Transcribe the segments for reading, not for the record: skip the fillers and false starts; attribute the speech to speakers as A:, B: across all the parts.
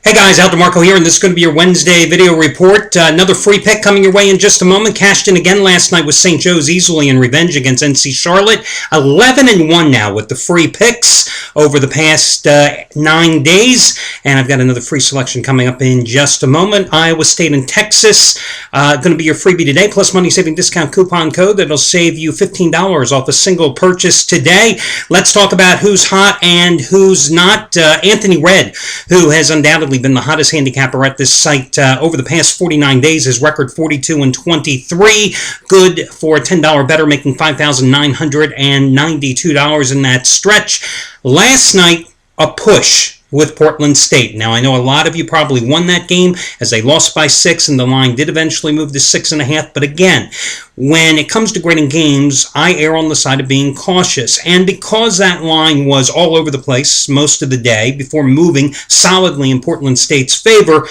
A: Hey guys, Al DeMarco here, and this is going to be your Wednesday video report. Another free pick coming your way in just a moment. Cashed in again last night with St. Joe's easily in revenge against NC Charlotte. 11-1 now with the free picks over the past 9 days. And I've got another free selection coming up in just a moment. Iowa State and Texas. Going to be your freebie today, plus money saving discount coupon code that'll save you $15 off a single purchase today. Let's talk about who's hot and who's not. Anthony Red, who has undoubtedly been the hottest handicapper at this site over the past 49 days. His record 42-23, good for a $10 better, making $5,992 in that stretch. Last night, a push with Portland State. Now, I know a lot of you probably won that game as they lost by 6 and the line did eventually move to 6.5. But again, when it comes to grading games, I err on the side of being cautious. And because that line was all over the place most of the day before moving solidly in Portland State's favor,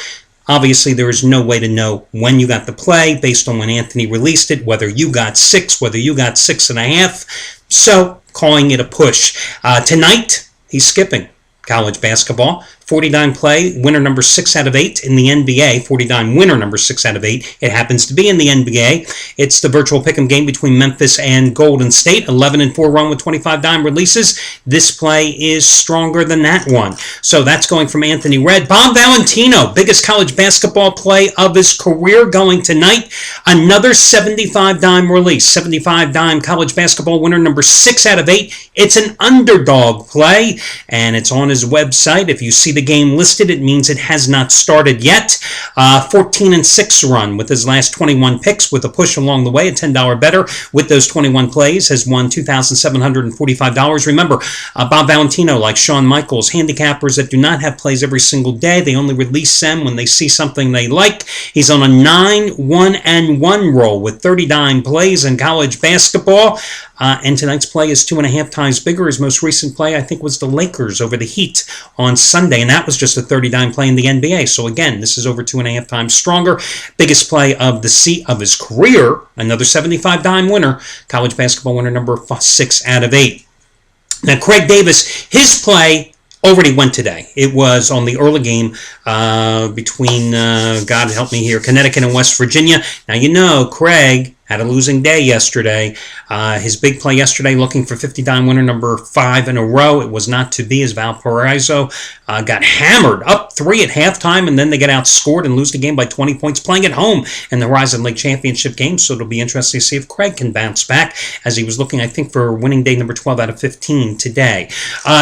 A: obviously, there is no way to know when you got the play based on when Anthony released it, whether you got 6, whether you got 6.5. So, calling it a push. Tonight, he's skipping college basketball. 40-dime play, winner number 6 out of 8 in the NBA. 40-dime winner number 6 out of 8. It happens to be in the NBA. It's the virtual pick'em game between Memphis and Golden State. 11-4 run with 25-dime releases. This play is stronger than that one. So that's going from Anthony Red. Bob Valentino, biggest college basketball play of his career, going tonight. Another 75-dime release. 75-dime college basketball winner number 6 out of 8. It's an underdog play, and it's on his website. If you see the game listed, it means it has not started yet. 14-6 run with his last 21 picks with a push along the way, a $10 better with those 21 plays, has won $2,745. Remember, Bob Valentino, like Shawn Michaels, handicappers that do not have plays every single day. They only release them when they see something they like. He's on a 9-1-1 roll with 30-dime plays in college basketball. And tonight's play is 2.5 times bigger. His most recent play, I think, was the Lakers over the Heat on Sunday, and that was just a 30-dime play in the NBA. So again, this is over 2.5 times stronger. Biggest play of his career, another 75-dime winner, college basketball winner number 6 out of 8. Now, Craig Davis, his play already went today. It was on the early game between, God help me here, Connecticut and West Virginia. Now, you know, Craig had a losing day yesterday. His big play yesterday, looking for 50-dime winner number 5 in a row. It was not to be as Valparaiso got hammered up 3 at halftime, and then they get outscored and lose the game by 20 points, playing at home in the Horizon League Championship game. So it'll be interesting to see if Craig can bounce back, as he was looking, I think, for winning day number 12 out of 15 today.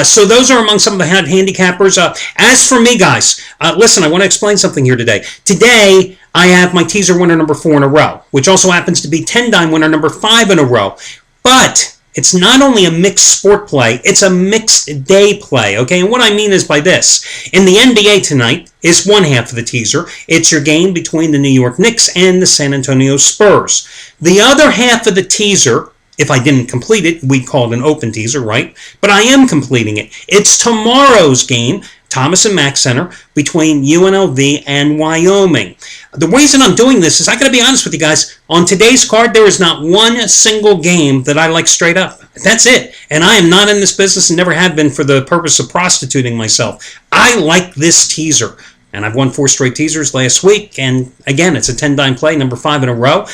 A: So those are among some of the handicappers. As for me, guys, listen, I want to explain something here today. Today, I have my teaser winner number 4 in a row, which also happens to be 10-dime winner number 5 in a row. But it's not only a mixed sport play, it's a mixed day play, okay? And what I mean is by this. In the NBA tonight is one half of the teaser. It's your game between the New York Knicks and the San Antonio Spurs. The other half of the teaser, if I didn't complete it, we'd call it an open teaser, right? But I am completing it. It's tomorrow's game, Thomas and Mack Center, between UNLV and Wyoming. The reason I'm doing this is, I got to be honest with you guys, on today's card, there is not one single game that I like straight up. That's it. And I am not in this business and never have been for the purpose of prostituting myself. I like this teaser. And I've won 4 straight teasers last week. And again, it's a 10-dime play, number 5 in a row.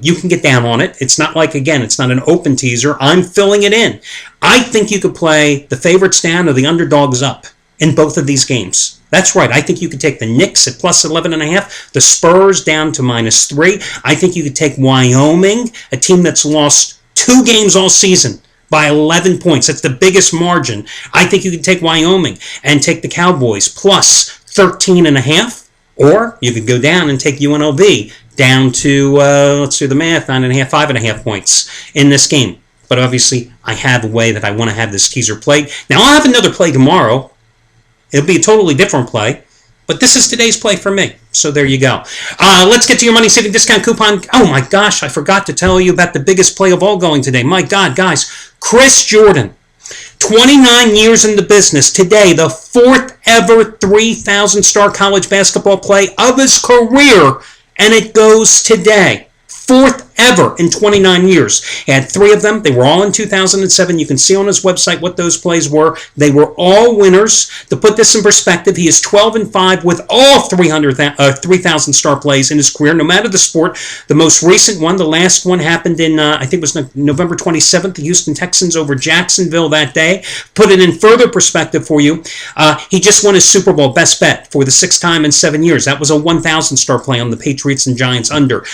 A: You can get down on it. It's not like, again, it's not an open teaser. I'm filling it in. I think you could play the favorites down or the underdogs up in both of these games. That's right. I think you could take the Knicks at plus 11.5, the Spurs down to -3. I think you could take Wyoming, a team that's lost 2 games all season, by 11 points. That's the biggest margin. I think you could take Wyoming and take the Cowboys plus 13.5, or you could go down and take UNLV down to, let's do the math, 9.5, 5.5 points in this game. But obviously, I have a way that I want to have this teaser played. Now, I'll have another play tomorrow. It'll be a totally different play, but this is today's play for me. So there you go. Let's get to your money-saving discount coupon. Oh my gosh, I forgot to tell you about the biggest play of all going today. My God, guys, Chris Jordan, 29 years in the business. Today, the 4th ever 3,000-star college basketball play of his career, and it goes today. 4th ever in 29 years. He had 3 of them. They were all in 2007. You can see on his website what those plays were. They were all winners. To put this in perspective, he is 12-5 with all 3,000 star plays in his career, no matter the sport. The most recent one, the last one, happened in, I think it was November 27th, the Houston Texans over Jacksonville that day. Put it in further perspective for you, he just won his Super Bowl best bet for the 6th time in 7 years. That was a 1,000 star play on the Patriots and Giants under.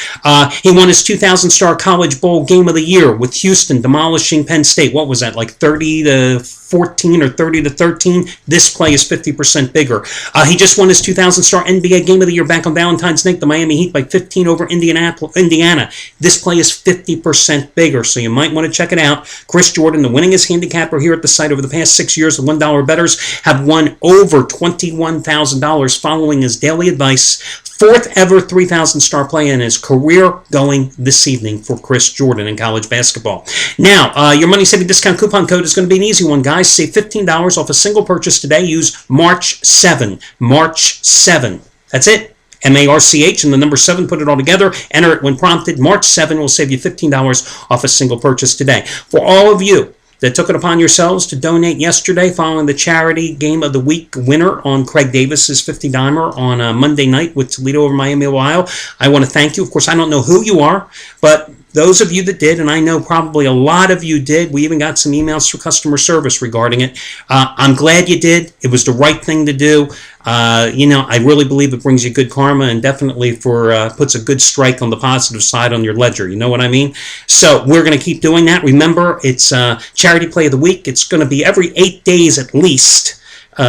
A: He won his 2,000 star College Bowl Game of the Year with Houston demolishing Penn State. What was that, like 30-14 or 30-13? This play is 50% bigger. He just won his 2,000 star NBA Game of the Year back on Valentine's night, the Miami Heat by 15 over Indiana. This play is 50% bigger, so you might want to check it out. Chris Jordan, the winningest handicapper here at the site over the past 6 years, the $1 bettors have won over $21,000 following his daily advice. 4th ever 3,000 star play in his career going this evening for Chris Jordan in college basketball. Now, your money saving discount coupon code is going to be an easy one, guys. Save $15 off a single purchase today. Use March 7. March 7. That's it. MARCH and the number 7, put it all together, enter it when prompted. March 7 will save you $15 off a single purchase today. For all of you that took it upon yourselves to donate yesterday following the charity game of the week winner on Craig Davis's 50-dimer on Monday night with Toledo over Miami, Ohio, I want to thank you. Of course, I don't know who you are, but those of you that did, and I know probably a lot of you did, we even got some emails through customer service regarding it. I'm glad you did. It was the right thing to do. I really believe it brings you good karma and definitely puts a good strike on the positive side on your ledger. You know what I mean? So we're going to keep doing that. Remember, it's Charity Play of the Week. It's going to be every 8 days at least.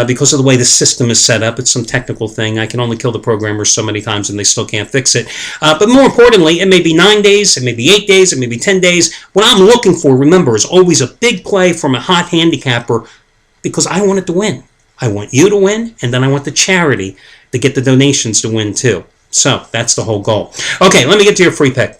A: Because of the way the system is set up. It's some technical thing. I can only kill the programmers so many times and they still can't fix it. But more importantly, it may be 9 days, it may be 8 days, it may be 10 days. What I'm looking for, remember, is always a big play from a hot handicapper because I want it to win. I want you to win, and then I want the charity to get the donations to win too. So that's the whole goal. Okay, let me get to your free pick.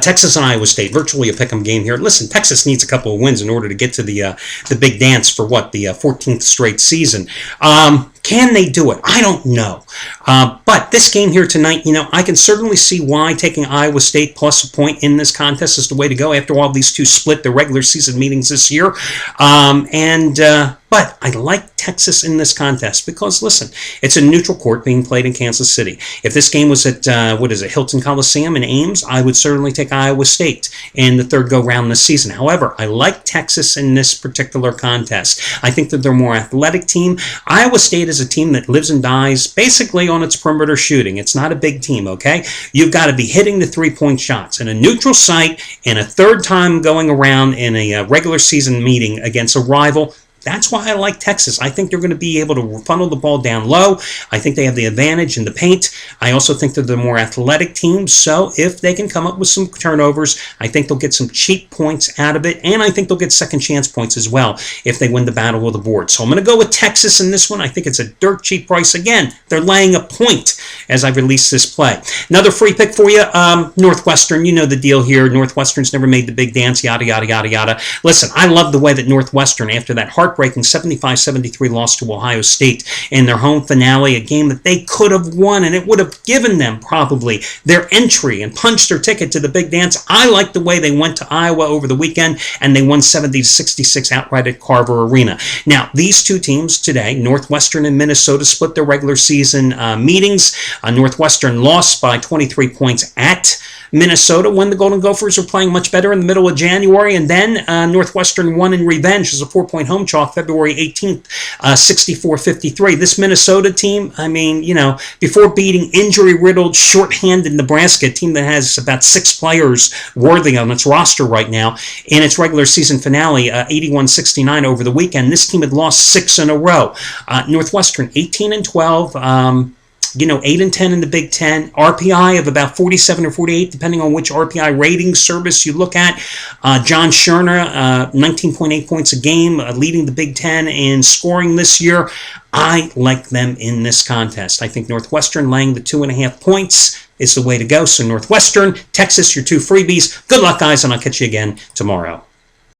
A: Texas and Iowa State, virtually a pick'em game here. Listen, Texas needs a couple of wins in order to get to the big dance for the 14th straight season. Can they do it? I don't know. But this game here tonight, I can certainly see why taking Iowa State plus a point in this contest is the way to go. After all, these two split the regular season meetings this year. But I like Texas in this contest because, listen, it's a neutral court being played in Kansas City. If this game was at, Hilton Coliseum in Ames, I would certainly take Iowa State in the third go-round this season. However, I like Texas in this particular contest. I think that they're a more athletic team. Iowa State is a team that lives and dies basically on its perimeter shooting. It's not a big team, okay? You've got to be hitting the three-point shots. In a neutral site, in a third time going around in a regular season meeting against a rival, that's why I like Texas. I think they're going to be able to funnel the ball down low. I think they have the advantage in the paint. I also think they're the more athletic team. So if they can come up with some turnovers, I think they'll get some cheap points out of it. And I think they'll get second chance points as well if they win the battle with the board. So I'm going to go with Texas in this one. I think it's a dirt cheap price. Again, they're laying a point as I release this play. Another free pick for you, Northwestern. You know the deal here. Northwestern's never made the big dance, yada, yada, yada, yada. Listen, I love the way that Northwestern, after that heartbreaking 75-73 loss to Ohio State in their home finale, a game that they could have won, and it would have given them probably their entry and punched their ticket to the big dance. I like the way they went to Iowa over the weekend, and they won 70-66 outright at Carver Arena. Now, these two teams today, Northwestern and Minnesota, split their regular season meetings. Northwestern lost by 23 points at Minnesota when the Golden Gophers were playing much better in the middle of January, and then Northwestern won in revenge as a 4-point home chalk February 18th, 64-53. This Minnesota team, before beating injury-riddled, short-handed Nebraska, a team that has about 6 players worthy on its roster right now, in its regular season finale, 81-69 over the weekend, this team had lost 6 in a row. Northwestern, 18-12, 8-10 in the Big Ten, RPI of about 47 or 48, depending on which RPI rating service you look at. John Scherner, 19.8 points a game, leading the Big Ten in scoring this year. I like them in this contest. I think Northwestern laying the 2.5 points is the way to go. So Northwestern, Texas, your 2 freebies. Good luck, guys, and I'll catch you again tomorrow.